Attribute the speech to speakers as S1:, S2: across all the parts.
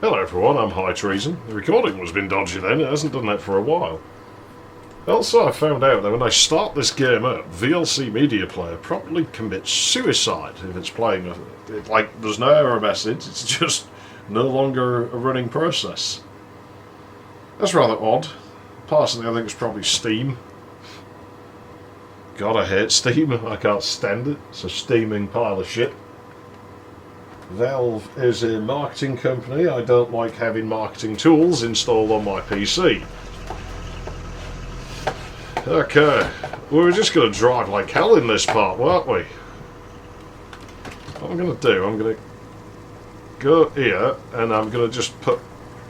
S1: Hello everyone, I'm High Treason. The recording was been dodgy then, it hasn't done that for a while. Also, I found out that when I start this game up, VLC Media Player probably commits suicide if it's playing. Like, there's no error message, it's just no longer a running process. That's rather odd. Personally, I think it's probably Steam. God, I hate Steam. I can't stand it. It's a steaming pile of shit. Valve is a marketing company. I don't like having marketing tools installed on my PC. Okay, we were just going to drive like hell in this part, weren't we? What I'm going to do, I'm going to go here and I'm going to just put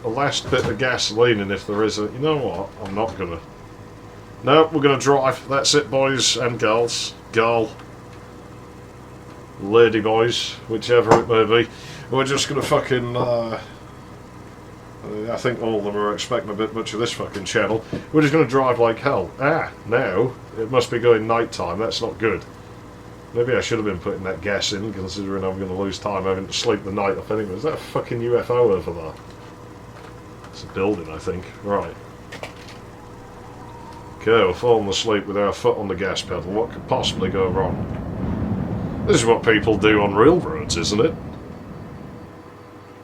S1: a last bit of gasoline in if there is a... You know what? I'm not going to... No, we're going to drive. That's it, boys and girls. Girl. Lady boys, whichever it may be. We're just going to fucking... I think all of them are expecting a bit much of this fucking channel. We're just going to drive like hell. Now, it must be going night time. That's not good. Maybe I should have been putting that gas in, considering I'm going to lose time having to sleep the night off anyway. Is that a fucking UFO over there? It's a building, I think. Right. Okay, we're falling asleep with our foot on the gas pedal. What could possibly go wrong? This is what people do on railroads, isn't it?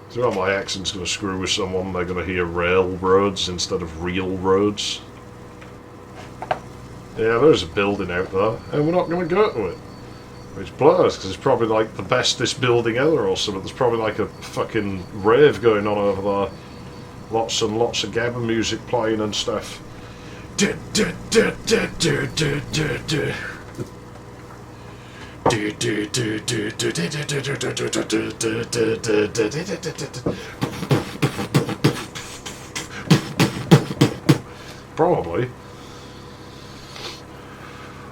S1: So my accent's going to screw with someone, they're going to hear railroads instead of real roads. Yeah, there's a building out there, and we're not going to go to it. Which blows, because it's probably like the bestest building ever or something. There's probably like a fucking rave going on over there. Lots and lots of gabba music playing and stuff. Probably.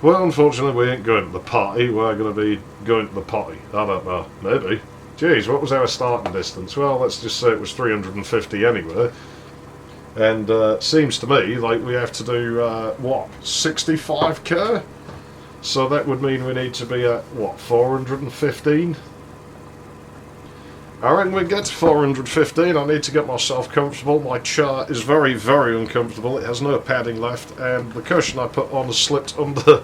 S1: Well, unfortunately, we ain't going to the party. We're going to be going to the potty. I don't know. Maybe. Jeez, what was our starting distance? Well, let's just say it was 350 anyway. And seems to me like we have to do, what, 65k? So that would mean we need to be at, what, 415? I reckon we get to 415. I need to get myself comfortable. My chair is very, very uncomfortable. It has no padding left, and the cushion I put on has slipped under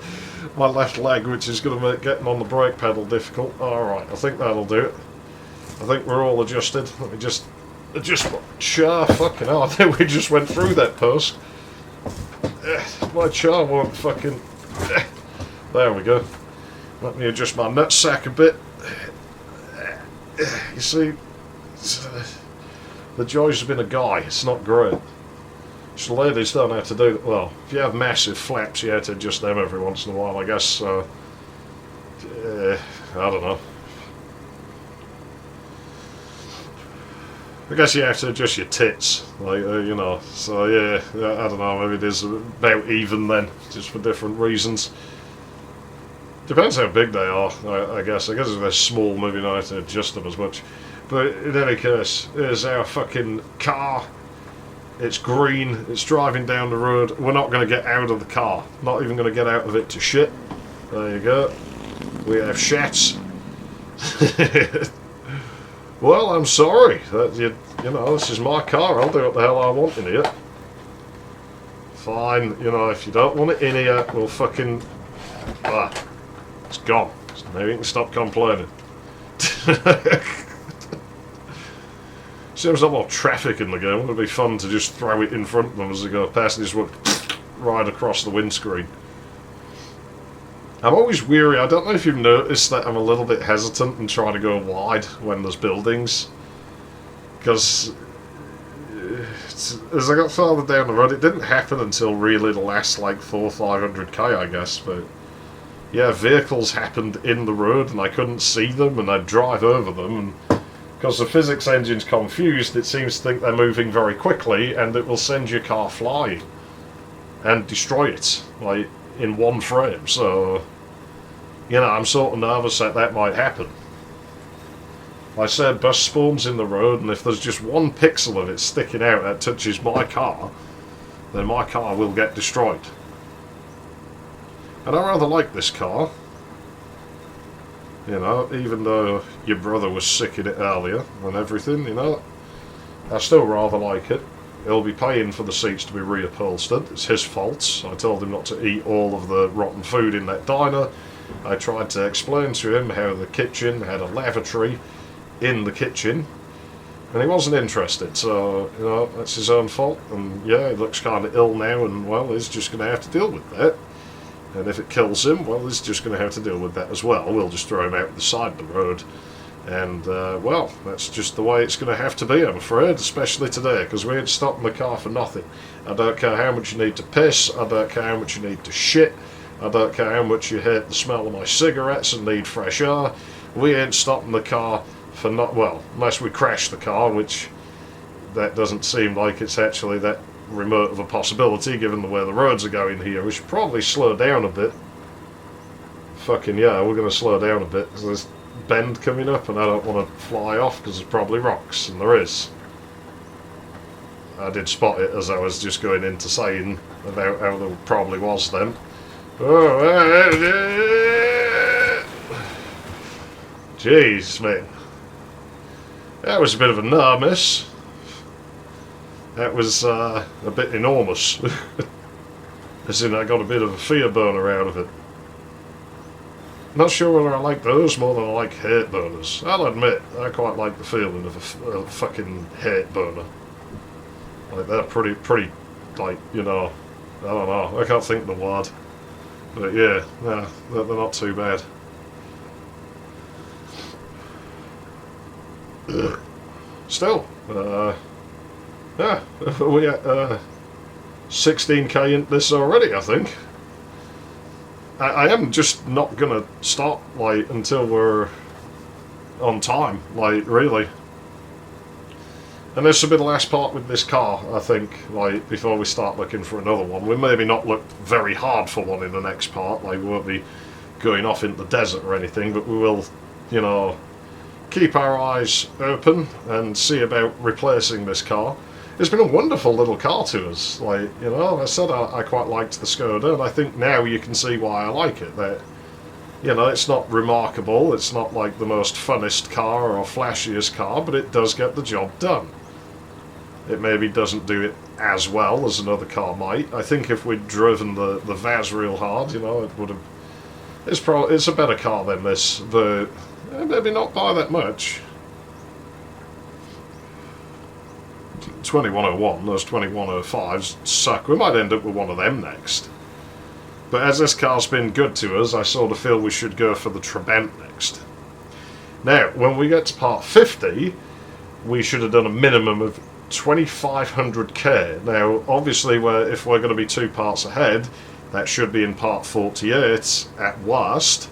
S1: my left leg, which is going to make getting on the brake pedal difficult. Alright, I think that'll do it. I think we're all adjusted. Let me just adjust my chair. Fucking hell, I think we just went through that post. My chair won't fucking... There we go. Let me adjust my nutsack a bit. You see, the joys of being a guy, it's not great. Just ladies don't have to do that. Well, if you have massive flaps, you have to adjust them every once in a while, I guess. I don't know. I guess you have to adjust your tits, like, you know. So, yeah, I don't know, maybe it is about even then, just for different reasons. Depends how big they are, I guess. I guess if they're small, maybe not have to adjust them as much. But in any case, here's our fucking car. It's green, it's driving down the road. We're not going to get out of the car. Not even going to get out of it to shit. There you go. We have shats. Well, I'm sorry. You know, this is my car. I'll do what the hell I want in here. Fine, you know, if you don't want it in here, we'll fucking... It's gone. So maybe you can stop complaining. Seems a lot more traffic in the game. It would be fun to just throw it in front of them as they go past and just would right across the windscreen. I'm always weary. I don't know if you've noticed that I'm a little bit hesitant and trying to go wide when there's buildings. Because as I got further down the road, it didn't happen until really the last like 400-500k, I guess, but yeah, vehicles happened in the road and I couldn't see them and I'd drive over them, and because the physics engine's confused, it seems to think they're moving very quickly and it will send your car flying and destroy it, like, in one frame. So, you know, I'm sort of nervous that might happen. Like I said, bus spawns in the road, and if there's just one pixel of it sticking out that touches my car, then my car will get destroyed. And I rather like this car. You know, even though your brother was sick in it earlier and everything, you know. I still rather like it. He'll be paying for the seats to be reupholstered. It's his fault. I told him not to eat all of the rotten food in that diner. I tried to explain to him how the kitchen had a lavatory in the kitchen, and he wasn't interested, so, you know, that's his own fault. And yeah, he looks kind of ill now, and well, he's just going to have to deal with that. And if it kills him, well, he's just going to have to deal with that as well. We'll just throw him out the side of the road. And, well, that's just the way it's going to have to be, I'm afraid, especially today, because we ain't stopping the car for nothing. I don't care how much you need to piss, I don't care how much you need to shit, I don't care how much you hate the smell of my cigarettes and need fresh air. We ain't stopping the car for not, well, unless we crash the car, which that doesn't seem like it's actually that remote of a possibility given the way the roads are going here. We should probably slow down a bit. Fucking yeah, we're going to slow down a bit because there's bend coming up and I don't want to fly off because there's probably rocks, and there is. I did spot it as I was just going into saying about how there probably was then. Jeez, man. That was a bit of a near miss. That was a bit enormous. As in, I got a bit of a fear burner out of it. Not sure whether I like those more than I like hate burners. I'll admit, I quite like the feeling of a fucking hate burner. Like, they're pretty, like, you know, I don't know, I can't think of the word. But yeah, nah, they're not too bad. Still, yeah, we at 16k in this already, I think. I am just not gonna stop, like, until we're on time, like, really. And this will be the last part with this car, I think, like, before we start looking for another one. We maybe not look very hard for one in the next part, like, we won't be going off into the desert or anything, but we will, you know, keep our eyes open and see about replacing this car. It's been a wonderful little car to us. Like, you know, I said I quite liked the Skoda, and I think now you can see why I like it. That, you know, it's not remarkable, it's not like the most funnest car or flashiest car, but it does get the job done. It maybe doesn't do it as well as another car might. I think if we'd driven the Vaz real hard, you know, it would have... It's a better car than this, but maybe not by that much. 2101, those 2105s suck. We might end up with one of them next. But as this car's been good to us, I sort of feel we should go for the Trabant next. Now, when we get to part 50, we should have done a minimum of 2500k. Now, obviously, if we're going to be 2 parts ahead, that should be in part 48 at worst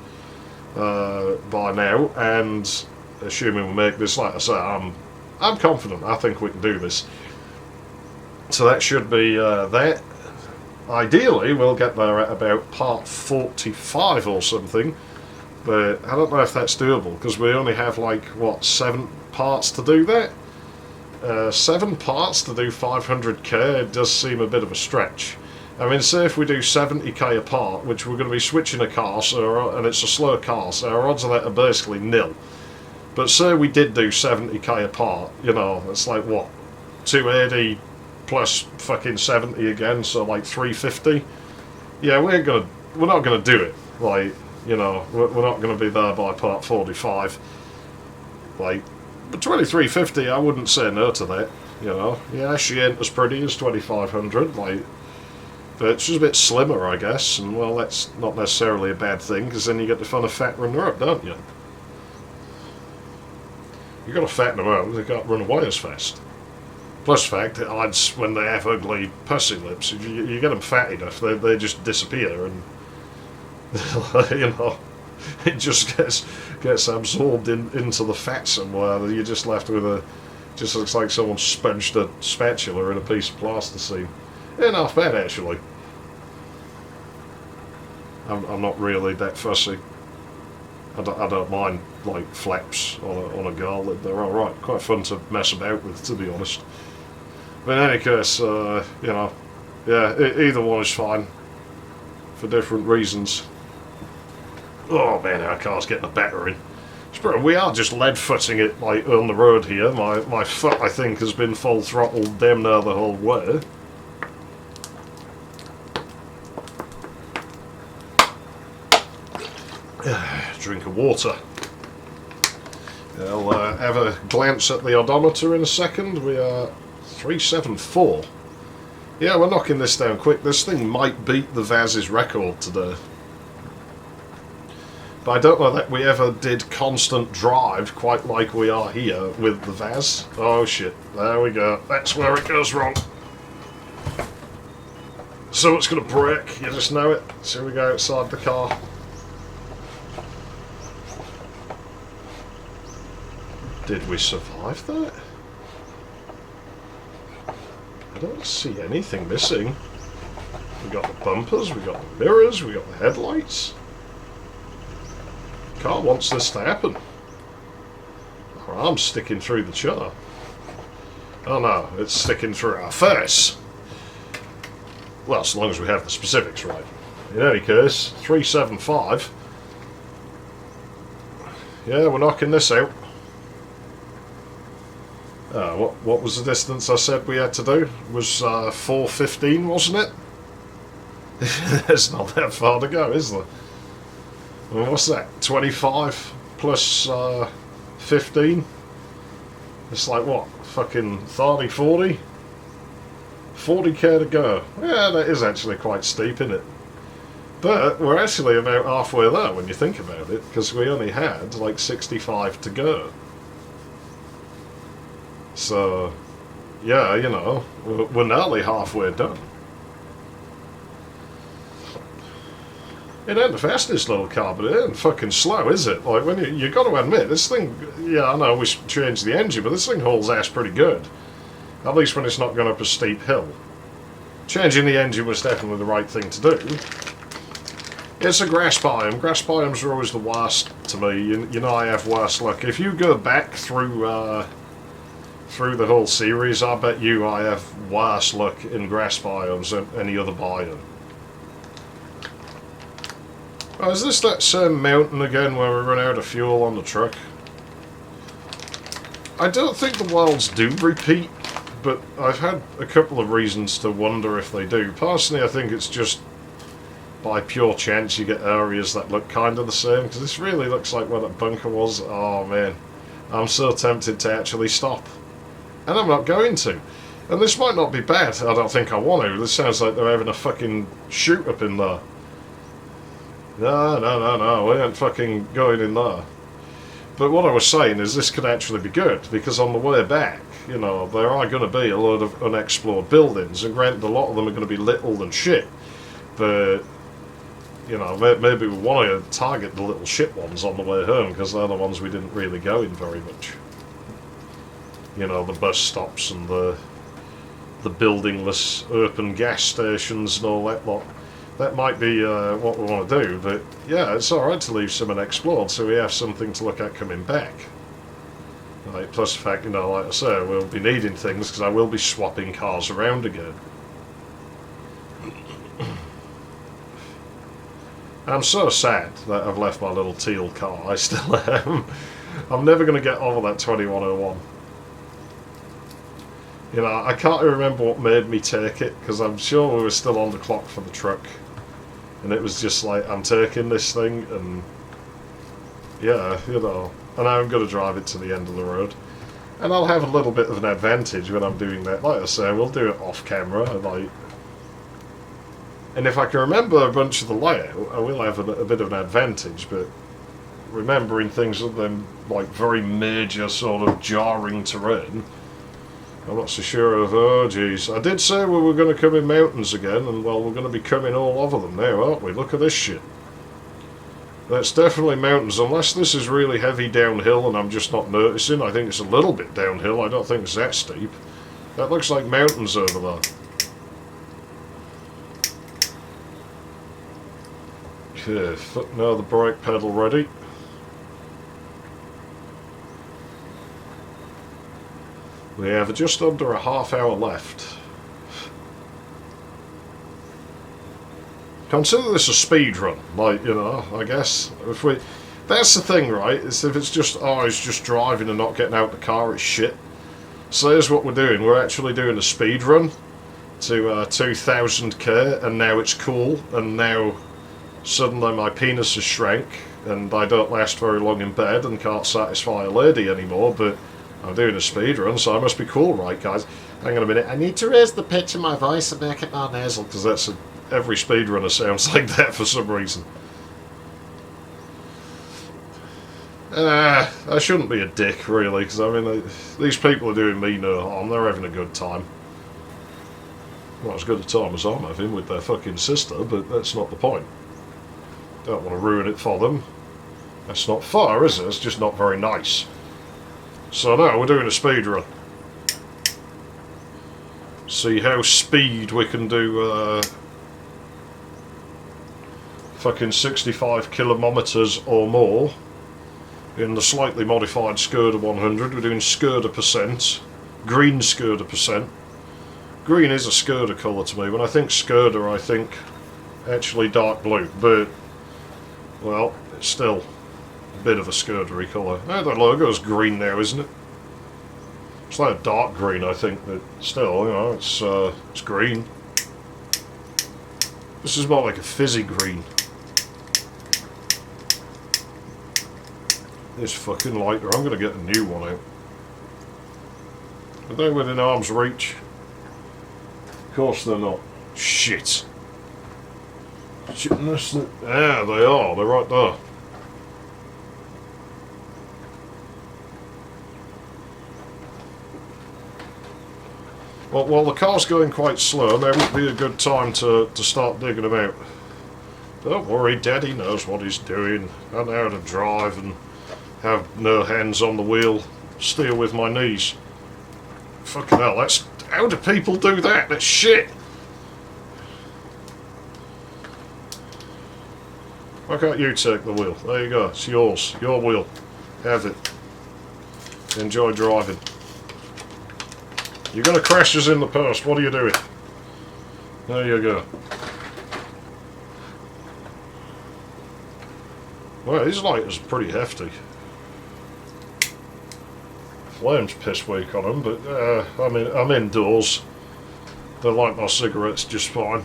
S1: by now, and assuming we make this, like I say, I'm confident. I think we can do this. So that should be that. Ideally, we'll get there at about part 45 or something, but I don't know if that's doable, because we only have, like, what, 7 parts to do that? 7 parts to do 500k, it does seem a bit of a stretch. I mean, say if we do 70k apart, which we're going to be switching a car, and it's a slow car, so our odds of that are basically nil. But say we did do 70k apart, you know, it's like, what, 280 plus fucking 70 again, so like 350? Yeah, we're not gonna do it. Like, you know, we're not gonna be there by part 45. Like, but 2350, I wouldn't say no to that, you know. Yeah, she ain't as pretty as 2500, like, but it's just a bit slimmer, I guess, and well, that's not necessarily a bad thing, because then you get the fun of fattening her up, don't you? You got to fatten them up, they can't run away as fast. Plus the fact that odds when they have ugly pussy lips, if you get them fat enough, they just disappear, and you know, it just gets absorbed into the fat somewhere. You're just left with just looks like someone sponged a spatula in a piece of plasticine. Yeah, not bad actually. I'm not really that fussy. I don't mind, like, flaps on a girl. They're alright. Quite fun to mess about with, to be honest. But in any case, you know, yeah, either one is fine. For different reasons. Oh man, our car's getting a battering. But we are just lead-footing it like on the road here. My foot, I think, has been full throttled damn near the whole way. Drink of water. I'll have a glance at the odometer in a second. We are 374. Yeah, we're knocking this down quick. This thing might beat the Vaz's record today. But I don't know that we ever did constant drive quite like we are here with the Vaz. Oh shit, there we go. That's where it goes wrong. So it's going to break, you just know it. So we go outside the car. Did we survive that? I don't see anything missing. We got the bumpers, we got the mirrors, we got the headlights. Car wants this to happen. Our arm's sticking through the chair. Oh no, it's sticking through our face. Well, as long as we have the specifics right. In any case, 375. Yeah, we're knocking this out. What was the distance I said we had to do? It was 4:15, wasn't it? There's not that far to go, is there? Well, what's that? 25 plus 15? It's like what? Fucking 30, 40? 40k to go. Yeah, that is actually quite steep, isn't it? But we're actually about halfway there when you think about it, because we only had like 65 to go. So, yeah, you know, we're nearly halfway done. It ain't the fastest little car, but it ain't fucking slow, is it? Like, when you got to admit, this thing, yeah, I know we should change the engine, but this thing hauls ass pretty good. At least when it's not going up a steep hill. Changing the engine was definitely the right thing to do. It's a grass biome. Grass biomes are always the worst to me. You know I have worse luck. If you go back through the whole series, I bet you I have worse luck in grass biomes than any other biome. Oh, is this that same mountain again where we run out of fuel on the truck? I don't think the worlds do repeat, but I've had a couple of reasons to wonder if they do. Personally, I think it's just by pure chance you get areas that look kind of the same, because this really looks like where that bunker was. Oh man, I'm so tempted to actually stop. And I'm not going to. And this might not be bad, I don't think I want to. This sounds like they're having a fucking shoot up in there. No, we ain't fucking going in there. But what I was saying is this could actually be good, because on the way back, you know, there are going to be a lot of unexplored buildings, and granted a lot of them are going to be little and shit, but, you know, maybe we want to target the little shit ones on the way home, because they're the ones we didn't really go in very much. You know, the bus stops and the buildingless open gas stations and all that lot. That might be what we want to do, but yeah, it's alright to leave some unexplored so we have something to look at coming back. Right, plus the fact, you know, like I say, we'll be needing things because I will be swapping cars around again. I'm so sad that I've left my little teal car. I still am. I'm never going to get over that 2101. You know, I can't remember what made me take it, because I'm sure we were still on the clock for the truck. And it was just like, I'm taking this thing, and yeah, you know, and I'm going to drive it to the end of the road. And I'll have a little bit of an advantage when I'm doing that. Like I say, we'll do it off camera, and if I can remember a bunch of the layout, I will have a bit of an advantage, but remembering things of them, like, very major sort of jarring terrain, I'm not so sure of. Oh jeez, I did say we were going to come in mountains again, and well, we're going to be coming all over them now, aren't we? Look at this shit. That's definitely mountains, unless this is really heavy downhill and I'm just not noticing. I think it's a little bit downhill, I don't think it's that steep. That looks like mountains over there. Okay, now the brake pedal ready. We have just under a half hour left. Consider this a speed run, like, you know, I guess. If That's the thing, right? Is if it's just, oh, he's just driving and not getting out the car, it's shit. So here's what we're doing. We're actually doing a speed run to 2000k, and now it's cool, and now suddenly my penis has shrank, and I don't last very long in bed and can't satisfy a lady anymore, but I'm doing a speed run, so I must be cool, right, guys? Hang on a minute. I need to raise the pitch of my voice and make it more nasal, because every speedrunner sounds like that for some reason. I shouldn't be a dick, really, because I mean, these people are doing me no harm. They're having a good time. Not as good a time as I'm having with their fucking sister, but that's not the point. Don't want to ruin it for them. That's not far, is it? It's just not very nice. So now we're doing a speed run. See how speed we can do fucking 65 kilometres or more in the slightly modified Skoda 100. We're doing Skoda percent, green Skoda percent. Green is a Skoda colour to me. When I think Skoda, I think actually dark blue, but well, it's still a bit of a Skoda-y colour. Oh, the logo's green now, isn't it? It's like a dark green, I think, but still, you know, it's green. This is more like a fizzy green. This fucking lighter, I'm gonna get a new one out. Are they within arm's reach? Of course they're not. Shit. Yeah, they are. They're right there. Well, the car's going quite slow. Now would be a good time to start digging them out. Don't worry, Daddy knows what he's doing. I know how to drive and have no hands on the wheel. Steer with my knees. Fucking hell, that's... How do people do that? That's shit! Why can't you take the wheel? There you go, it's yours. Your wheel. Have it. Enjoy driving. You're going to crash us in the post. What are you doing? There you go. Well, his light is pretty hefty. Flame's piss weak on them, but I mean, I'm indoors. They light my cigarettes just fine.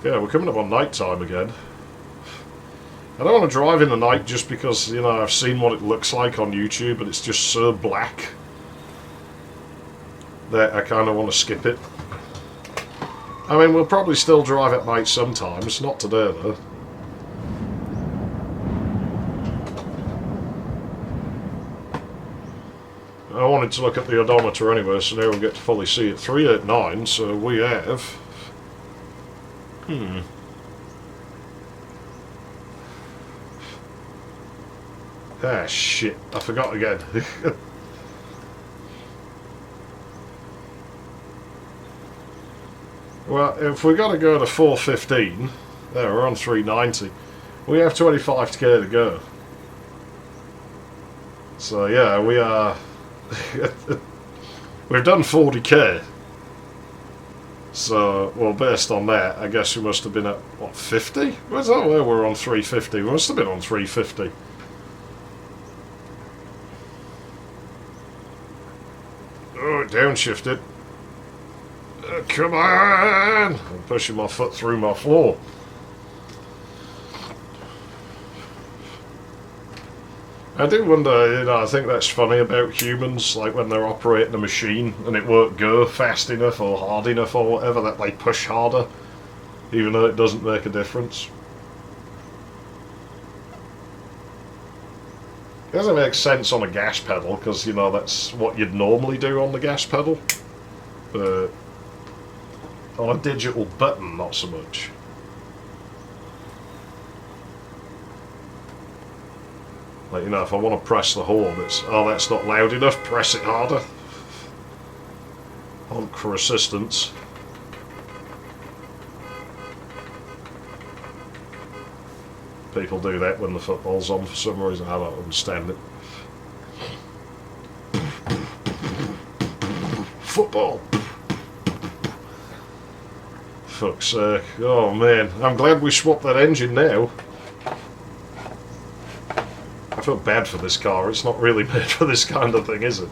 S1: Yeah, we're coming up on night time again. I don't want to drive in the night just because, you know, I've seen what it looks like on YouTube and it's just so black that I kind of want to skip it. I mean, we'll probably still drive at night sometimes, not today though. I wanted to look at the odometer anyway, so now we'll get to fully see it. 389, so we have... Ah, shit. I forgot again. Well, if we got to go to 415, there, we're on 390. We have 25k to go. So, yeah, we are... We've done 40k. So, well, based on that, I guess we must have been at, what, 50? Where's that? Where we're on 350. We must have been on 350. Oh, downshifted. Come on! I'm pushing my foot through my floor. I do wonder, you know, I think that's funny about humans, like when they're operating a machine and it won't go fast enough or hard enough or whatever, that they push harder, even though it doesn't make a difference. It doesn't make sense on a gas pedal, because, you know, that's what you'd normally do on the gas pedal. But on a digital button, not so much. Like, you know, if I want to press the horn, it's, oh, that's not loud enough, press it harder. Honk for assistance. People do that when the football's on for some reason. I don't understand it. Football. Fuck's sake. Oh man, I'm glad we swapped that engine now. I feel bad for this car. It's not really made for this kind of thing, is it?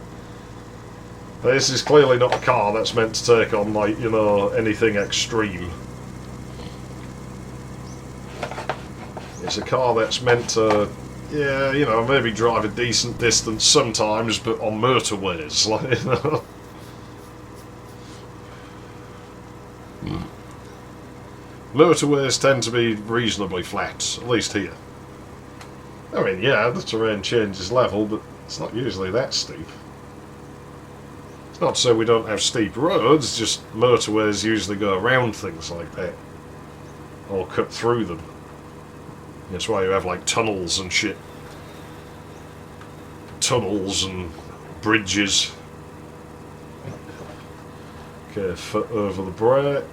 S1: This is clearly not a car that's meant to take on, like, you know, anything extreme. It's a car that's meant to, yeah, you know, maybe drive a decent distance sometimes, but on motorways, like, you know. Motorways tend to be reasonably flat, at least here. I mean, yeah, the terrain changes level, but it's not usually that steep. It's not to say we don't have steep roads, just motorways usually go around things like that. Or cut through them. That's why you have, like, tunnels and shit. Tunnels and bridges. Okay, foot over the brake.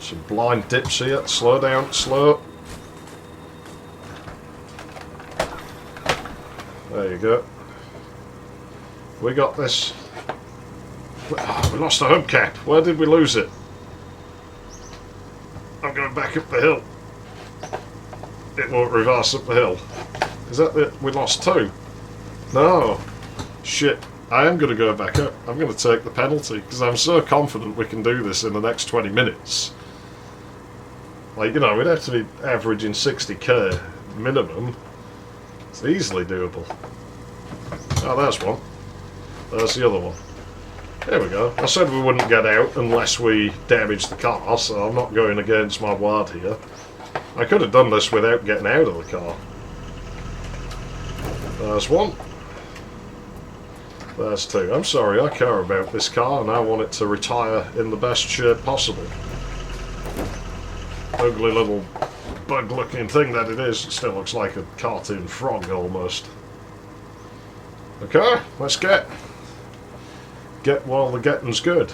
S1: Some blind dips here. Slow down, slow. There you go. We got this. Oh, we lost the hubcap. Where did we lose it? I'm going back up the hill. It won't reverse up the hill. Is that it? We lost two? No. Shit. I am going to go back up. I'm going to take the penalty because I'm so confident we can do this in the next 20 minutes. Like, you know, we'd have to be averaging 60k minimum. It's easily doable. Oh, there's one. There's the other one. There we go. I said we wouldn't get out unless we damaged the car, so I'm not going against my word here. I could have done this without getting out of the car. There's one. There's two. I'm sorry, I care about this car and I want it to retire in the best shape possible. Ugly little bug-looking thing that it is. It still looks like a cartoon frog almost. Okay, let's get while the getting's good.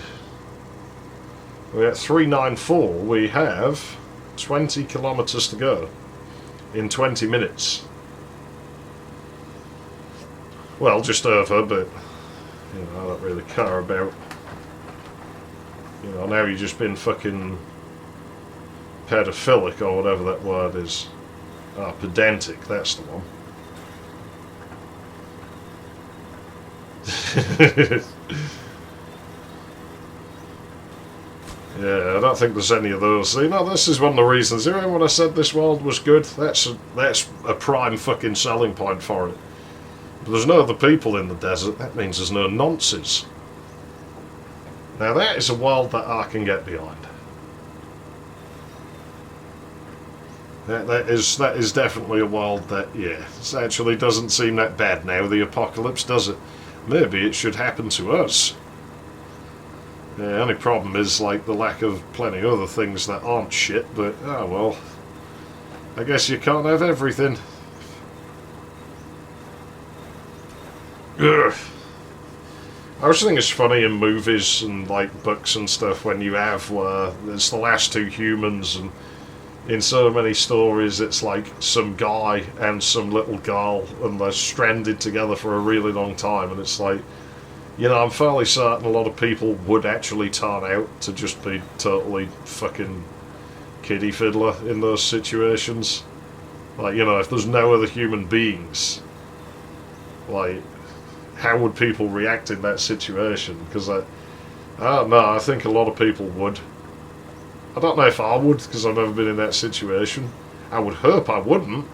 S1: We're at 394. We have 20 kilometres to go in 20 minutes. Well, just over, but you know, I don't really care about. You know, now you've just been fucking pedophilic or whatever that word is. Ah, pedantic, that's the one. Yeah, I don't think there's any of those. You know, this is one of the reasons. You know, when I said this world was good, that's a prime fucking selling point for it. But there's no other people in the desert. That means there's no nonces. Now that is a world that I can get behind. That is definitely a world that, yeah, it actually doesn't seem that bad now, the apocalypse, does it? Maybe it should happen to us. The only problem is, like, the lack of plenty of other things that aren't shit, but, oh well. I guess you can't have everything. Ugh. I always think it's funny in movies and, like, books and stuff when you have where it's the last two humans, and in so many stories it's like some guy and some little girl and they're stranded together for a really long time, and it's like, you know, I'm fairly certain a lot of people would actually turn out to just be totally fucking kiddie fiddler in those situations. Like, you know, if there's no other human beings, like, how would people react in that situation? Because I don't know, I think a lot of people would. I don't know if I would, because I've never been in that situation. I would hope I wouldn't,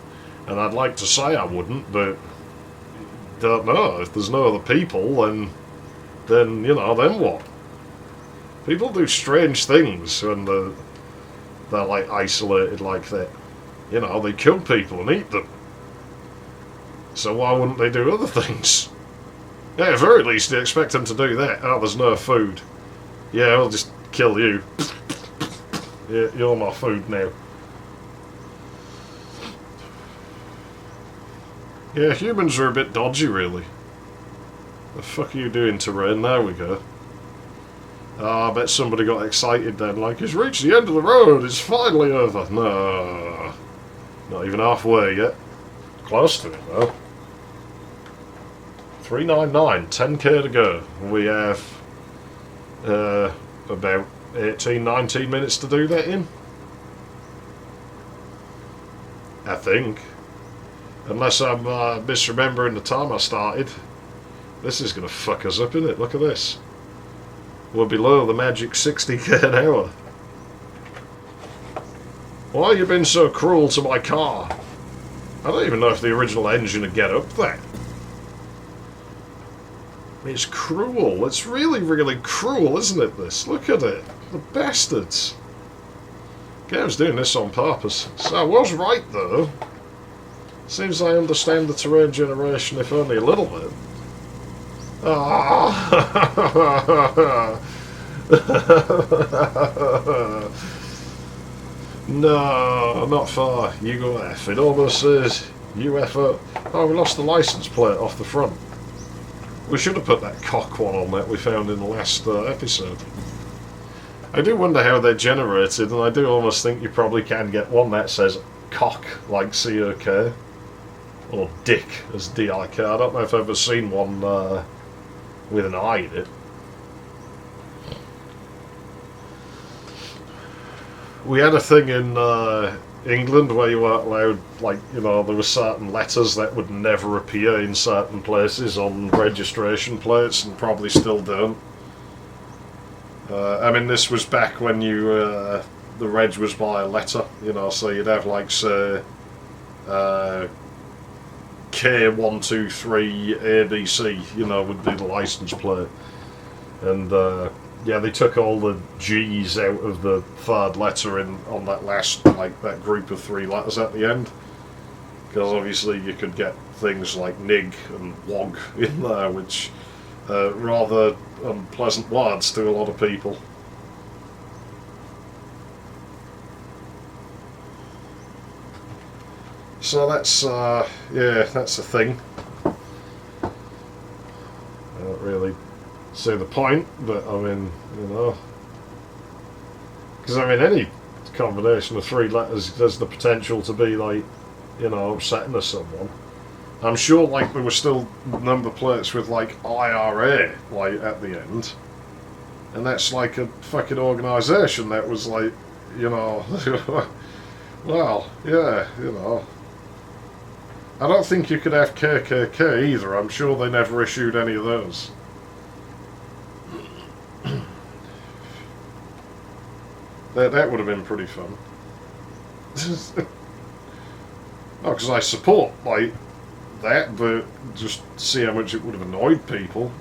S1: and I'd like to say I wouldn't, but don't know. If there's no other people, then you know, then what? People do strange things when they're like isolated like that. You know, they kill people and eat them. So why wouldn't they do other things? Yeah, at the very least, you expect them to do that. Oh, there's no food. Yeah, I'll just kill you. Yeah, you're my food now. Yeah, humans are a bit dodgy, really. The fuck are you doing, terrain? There we go. Ah, I bet somebody got excited then, like, it's reached the end of the road, it's finally over. No. Not even halfway yet. Close to it, though. 399, 10k to go. We have about 18, 19 minutes to do that in. I think. Unless I'm misremembering the time I started. This is going to fuck us up, isn't it? Look at this. We're below the magic 60k an hour. Why have you been so cruel to my car? I don't even know if the original engine would get up there. It's cruel. It's really, really cruel, isn't it, this? Look at it. The bastards. Game's doing this on purpose. So I was right, though. Seems I understand the terrain generation, if only a little bit. Ah! No, not far. You go F. It almost says UFO. Oh, we lost the license plate off the front. We should have put that cock one on that we found in the last episode. I do wonder how they're generated, and I do almost think you probably can get one that says cock, like C-O-K, or dick as D-I-K. I don't know if I've ever seen one with an I in it. We had a thing in England where you weren't allowed, like, you know, there were certain letters that would never appear in certain places on registration plates, and probably still don't. I mean, this was back when you, the reg was by a letter, you know, so you'd have, like, say, K123ABC, you know, would be the license plate. And, yeah, they took all the G's out of the third letter in on that last, like, that group of 3 letters at the end. Because obviously you could get things like nig and wog in there, which rather unpleasant words to a lot of people. So that's, yeah, that's a thing. I don't really see the point, but I mean, you know, because I mean, any combination of 3 letters has the potential to be, like, you know, upsetting to someone. I'm sure, like, there were still number plates with, like, IRA, like, at the end, and that's like a fucking organisation that was, like, you know, well, yeah, you know. I don't think you could have KKK either. I'm sure they never issued any of those. That would have been pretty fun. Oh, because I support, like, that, but just see how much it would have annoyed people.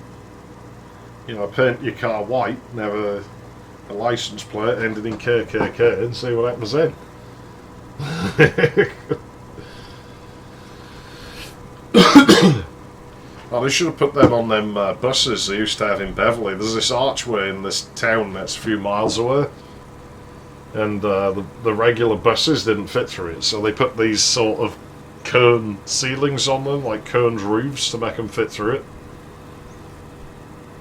S1: You know, paint your car white and have a license plate ending in KKK and see what happens then. Oh, they should have put that on them buses they used to have in Beverley. There's this archway in this town that's a few miles away, and the regular buses didn't fit through it, so they put these sort of cone ceilings on them, like coned roofs, to make them fit through it.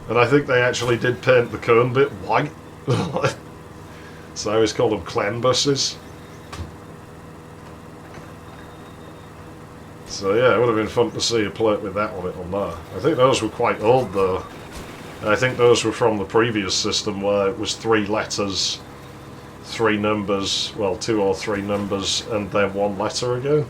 S1: And I think they actually did paint the cone bit white. So I always called them clan buses. So yeah, it would have been fun to see a plate with that on it on there. I think those were quite old though. I think those were from the previous system where it was 3 letters, 3 numbers, well, 2 or 3 numbers, and then 1 letter again.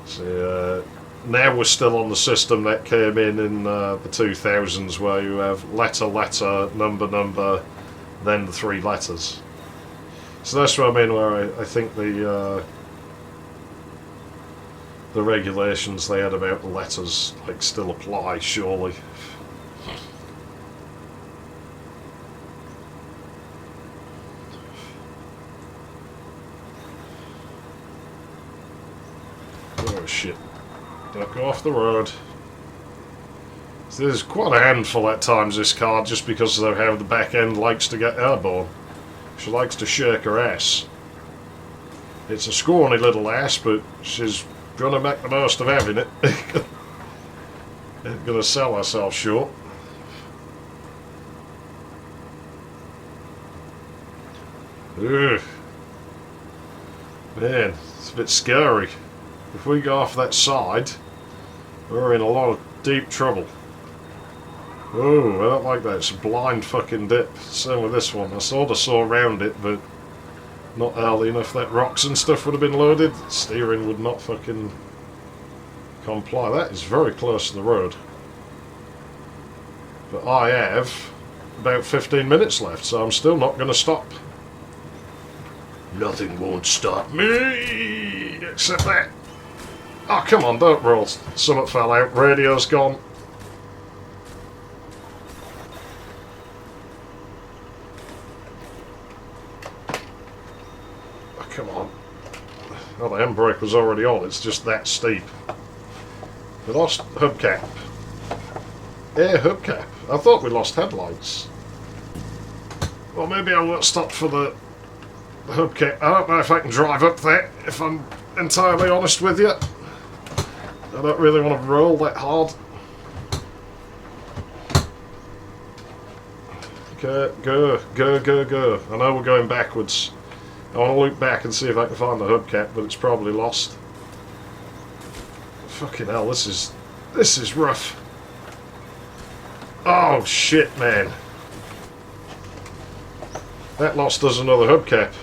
S1: So now we're still on the system that came in the 2000s, where you have letter, letter, number, number, then the 3 letters. So that's what I mean, where I think the regulations they had about the letters, like, still apply, surely. Oh shit. Don't go off the road. So there's quite a handful at times, this car, just because of how the back end likes to get airborne. She likes to shake her ass. It's a scrawny little ass, but she's gonna make the most of having it. Ain't gonna sell herself short. Ugh. Man, it's a bit scary. If we go off that side, We're in a lot of deep trouble. Oh, I don't like that. It's a blind fucking dip. Same with this one. I sort of saw around it, but not early enough. That rocks and stuff would have been loaded. Steering would not fucking comply. That is very close to the road. But I have about 15 minutes left, so I'm still not going to stop. Nothing won't stop me except that. Oh, come on, don't roll. Something fell out. Radio's gone. Oh, come on. Oh, the handbrake was already on. It's just that steep. We lost hubcap. Air hubcap. I thought we lost headlights. Well, maybe I won't stop for the hubcap. I don't know if I can drive up there, if I'm entirely honest with you. I don't really want to roll that hard. Okay, go. I know we're going backwards. I want to look back and see if I can find the hubcap, but it's probably lost. Fucking hell, this is rough. Oh shit, man. That lost us another hubcap.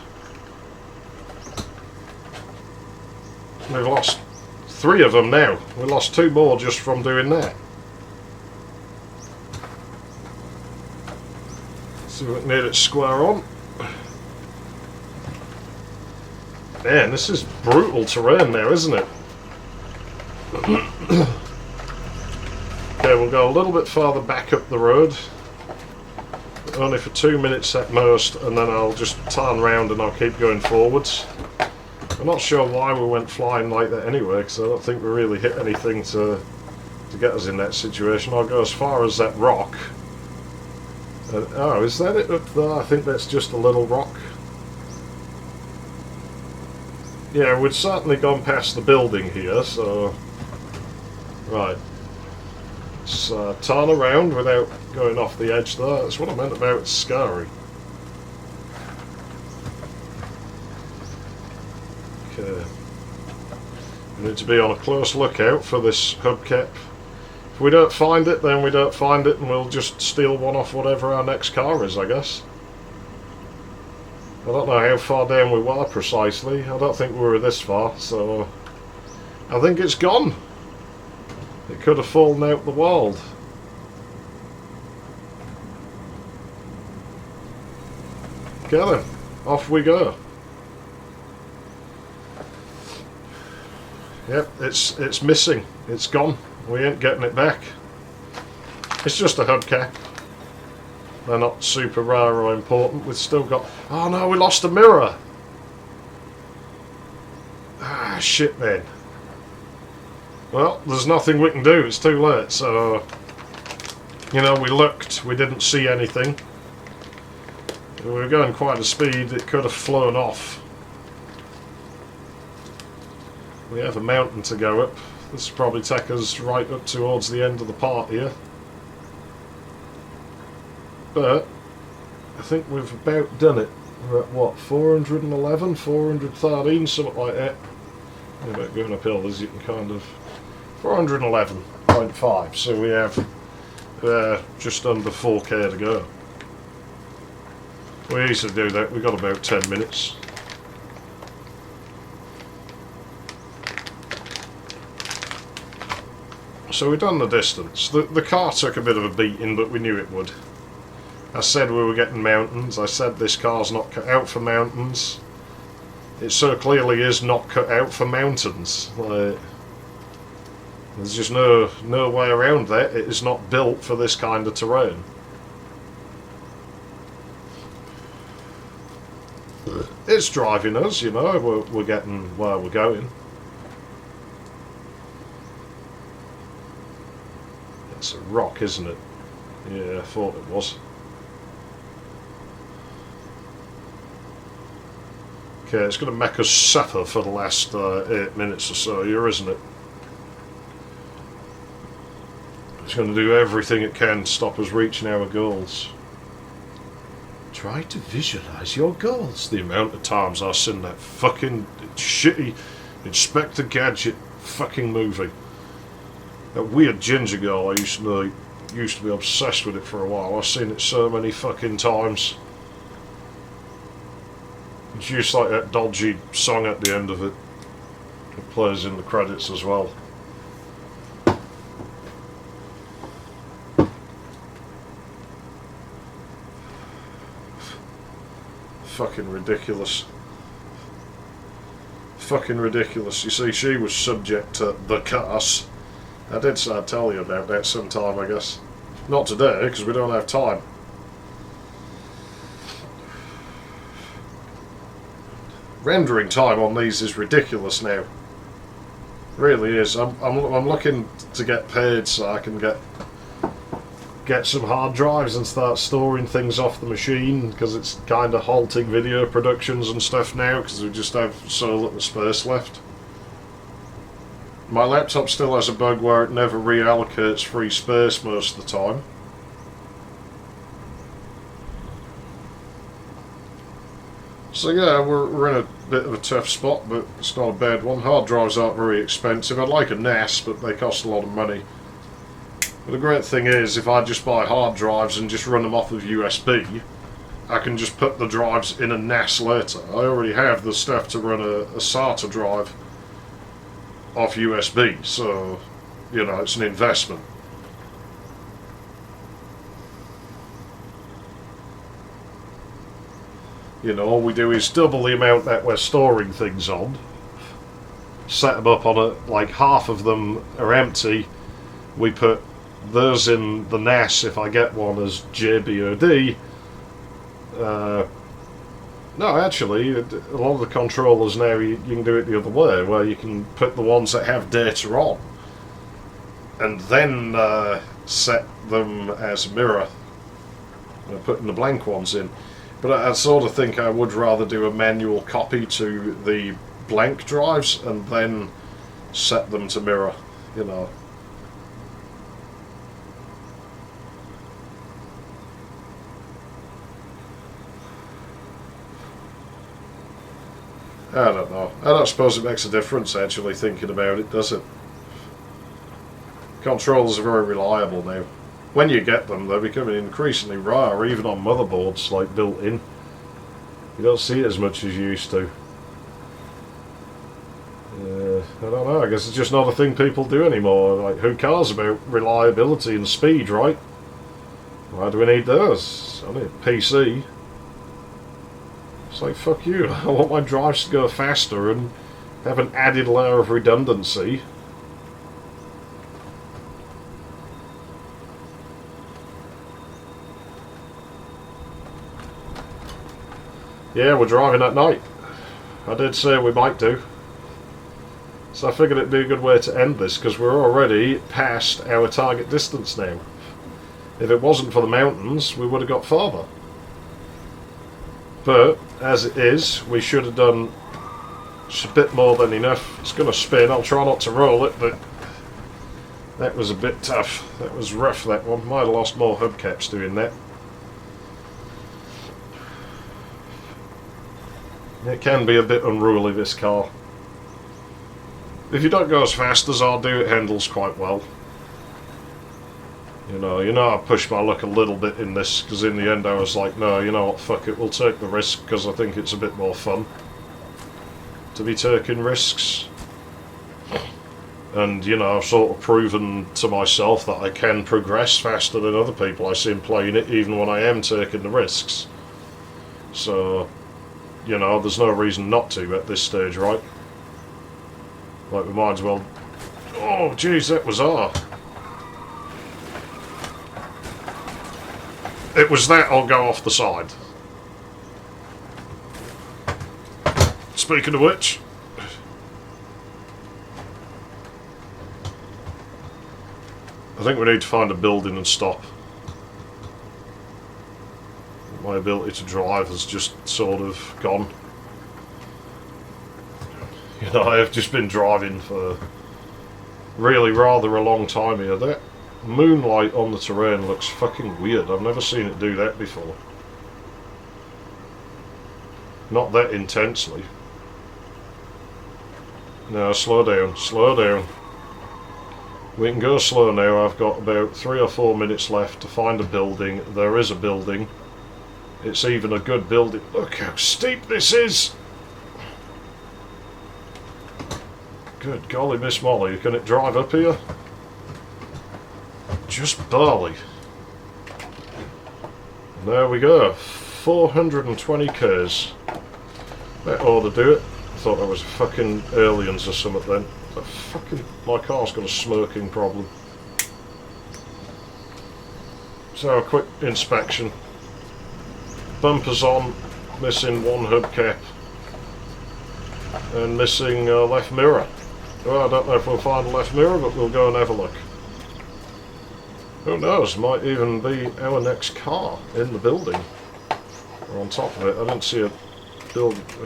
S1: We've lost 3 of them now. We lost 2 more just from doing that. See if we can get it square on. Man, this is brutal terrain now, isn't it? Okay, we'll go a little bit farther back up the road. Only for 2 minutes at most, and then I'll just turn round and I'll keep going forwards. I'm not sure why we went flying like that anyway, because I don't think we really hit anything to get us in that situation. I'll go as far as that rock. Oh, is that it up there? I think that's just a little rock. Yeah, we'd certainly gone past the building here, so... Right. Let's turn around without going off the edge there. That's what I meant about it's scary. Okay. We need to be on a close lookout for this hubcap. If we don't find it, then we don't find it, and we'll just steal one off whatever our next car is, I guess. I don't know how far down we were precisely. I don't think we were this far, so I think it's gone. It could have fallen out the world. Okay then, off we go. Yep, it's missing. It's gone. We ain't getting it back. It's just a hubcap. They're not super rare or important. We've still got... Oh no, we lost a mirror! Ah, shit, man. Well, there's nothing we can do. It's too late, so... You know, we looked. We didn't see anything. We were going quite a speed. It could have flown off. We have a mountain to go up. This will probably take us right up towards the end of the part here. But I think we've about done it. We're at what, 411, 413, something like that. About going uphill, as you can kind of... 411.5, so we have just under 4k to go. We used to do that, we got about 10 minutes. So we've done the distance. The car took a bit of a beating, but we knew it would. I said we were getting mountains. I said this car's not cut out for mountains. It so clearly is not cut out for mountains. Like, there's just no way around that. It is not built for this kind of terrain. It's driving us, you know. We're getting where we're going. It's a rock, isn't it? Yeah, I thought it was. Okay, it's going to make us suffer for the last 8 minutes or so here, isn't it? It's going to do everything it can to stop us reaching our goals. Try to visualise your goals. The amount of times I've seen that fucking shitty Inspector Gadget fucking movie. That weird ginger girl I used to know, used to be obsessed with it for a while. I've seen it so many fucking times. It's just like that dodgy song at the end of it. It plays in the credits as well. Fucking ridiculous. Fucking ridiculous. You see, she was subject to the curse. I did say I'd tell you about that sometime, I guess. Not today, because we don't have time. Rendering time on these is ridiculous now. Really is. I'm looking to get paid so I can get some hard drives and start storing things off the machine, because it's kind of halting video productions and stuff now because we just have so little space left. My laptop still has a bug where it never reallocates free space most of the time. So yeah, we're in a bit of a tough spot, but it's not a bad one. Hard drives aren't very expensive. I'd like a NAS, but they cost a lot of money. But the great thing is, if I just buy hard drives and just run them off of USB, I can just put the drives in a NAS later. I already have the stuff to run a SATA drive off USB, so, you know, it's an investment. You know, all we do is double the amount that we're storing things on, set them up on a, like half of them are empty, we put those in the NAS if I get one as JBOD. No, actually, a lot of the controllers now, you can do it the other way, where you can put the ones that have data on, and then set them as a mirror, putting the blank ones in. But I sort of think I would rather do a manual copy to the blank drives, and then set them to mirror, you know. I don't know. I don't suppose it makes a difference actually thinking about it, does it? Controllers are very reliable now. When you get them, they're becoming increasingly rare, even on motherboards, like built-in. You don't see it as much as you used to. I don't know, I guess it's just not a thing people do anymore. Like, who cares about reliability and speed, right? Why do we need those? I need a PC. It's like, fuck you, I want my drives to go faster and have an added layer of redundancy. Yeah, we're driving at night. I did say we might do. So I figured it'd be a good way to end this, because we're already past our target distance now. If it wasn't for the mountains, we would have got farther. But, as it is, we should have done just a bit more than enough. It's going to spin, I'll try not to roll it, but that was a bit tough. That was rough, that one. Might have lost more hubcaps doing that. It can be a bit unruly, this car. If you don't go as fast as I do, it handles quite well. You know, I pushed my luck a little bit in this, because in the end I was like, no, you know what, fuck it, we'll take the risk, because I think it's a bit more fun to be taking risks. And, you know, I've sort of proven to myself that I can progress faster than other people I see playing it, even when I am taking the risks. So, you know, there's no reason not to at this stage, right? Like, we might as well... Oh, jeez, that was R. It was that, I'll go off the side. Speaking of which... I think we need to find a building and stop. My ability to drive has just sort of gone. You know, I have just been driving for really rather a long time here. That moonlight on the terrain looks fucking weird. I've never seen it do that before. Not that intensely. No, slow down, slow down. We can go slow now. I've got about 3 or 4 minutes left to find a building. There is a building. It's even a good building. Look how steep this is! Good golly, Miss Molly, can it drive up here? Just barely. There we go. 420 k's. That ought to do it. I thought that was fucking aliens or something then. My car's got a smoking problem. So a quick inspection. Bumpers on, missing one hubcap and missing left mirror. Well, I don't know if we'll find a left mirror, but we'll go and have a look. Who knows, might even be our next car in the building. Or on top of it. I didn't see a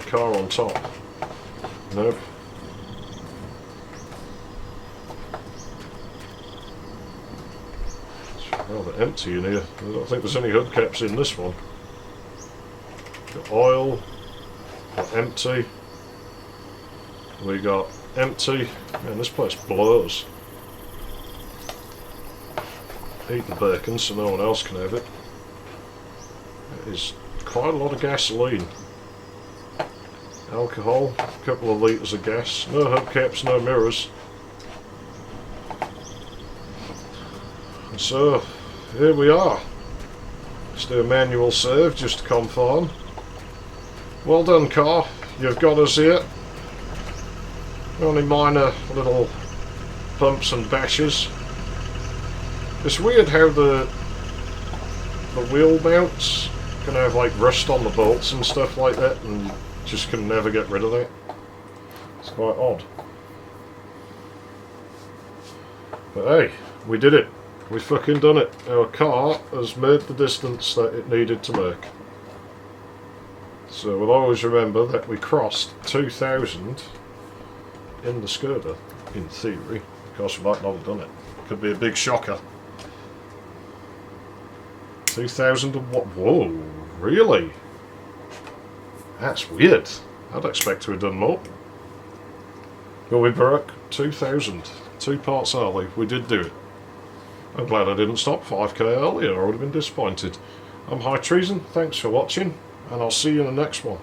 S1: car on top. Nope. It's rather empty in here. I don't think there's any hubcaps in this one. Got oil. Got empty. We got empty. Man, this place blows. Eat the bacon so no one else can have it. It is quite a lot of gasoline. Alcohol, a couple of litres of gas. No hubcaps, no mirrors. And so, here we are. Let's do a manual save just to confirm. Well done, car. You've got us here. Only minor little bumps and bashes. It's weird how the wheel mounts can have like rust on the bolts and stuff like that, and you just can never get rid of that. It's quite odd. But hey, we did it. We fucking done it. Our car has made the distance that it needed to make. So we'll always remember that we crossed 2,000 in the Skoda, in theory. Of course we might not have done it. Could be a big shocker. 2,000 and what? Whoa, really? That's weird. I'd expect to have done more. But we broke 2,000. 2 parts early. We did do it. I'm glad I didn't stop 5k earlier. I would have been disappointed. I'm High Treason. Thanks for watching. And I'll see you in the next one.